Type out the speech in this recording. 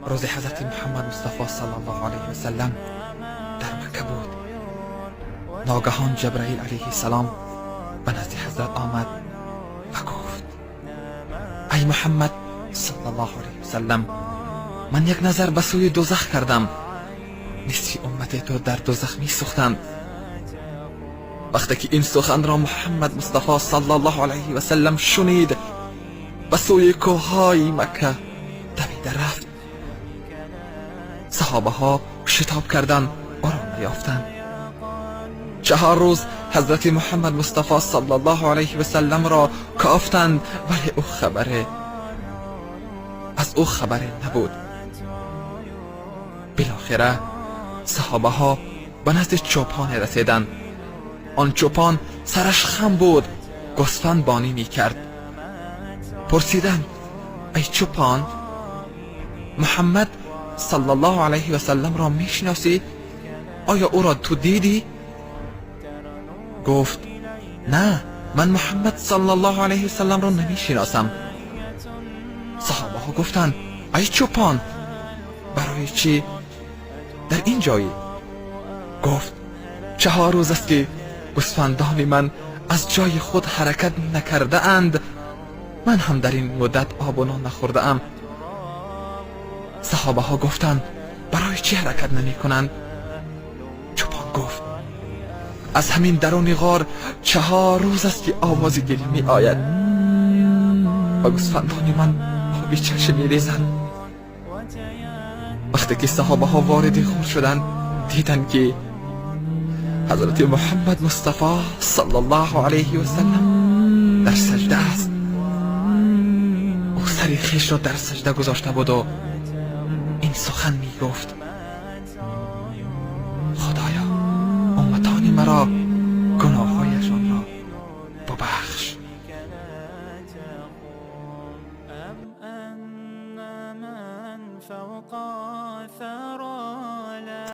روز حضرت محمد مصطفی صلی الله علیه و سلم در مکه بود. ناگهان جبرائیل علیه السلام به نزد حضرت آمد و گفت: ای محمد صلی الله علیه و سلم، من یک نظر به سوی دوزخ کردم. نصف امت تو در دوزخ می سوختند. وقتی که این سخن را محمد مصطفی صلی الله علیه و سلم شنید، به سوی کوههای مکه دویده رفت. صحابه ها شتاب کردند، او را نیافتند. 4 روز حضرت محمد مصطفی صلی الله علیه و سلم را کافتند، ولی از او خبری نبود. بالاخره صحابه ها به نزد چوپان رسیدند. آن چوپان سرش خم بود، گوسفند بانی می کرد. پرسیدند: ای چوپان، محمد صلی الله علیه و سلم را می شناسی؟ آیا او را تو دیدی؟ گفت: نه، من محمد صلی الله علیه و سلم را نمی شناسم. صحابه ها گفتند: ای چوپان، برای چی در این جایی؟ گفت: 4 روز است که گوسفندان من از جای خود حرکت نکرده اند. من هم در این مدت آب و نان نخورده ام. صحابه ها گفتند: برای چی حرکت نمی کنند؟ چوپان گفت: از همین درون غار 4 روز است که آواز گریه می آید و گوسفندان من آبی چشم می ریزند. وقتی که صحابه ها وارد غار شدند، دیدند که حضرت محمد مصطفی صلی الله علیه و سلم در سجده است. او سر خویش را در سجده گذاشته بود و این سخن می گفت: خدایا، امتان مرا گناههایشان را ببخش. فوق ثرى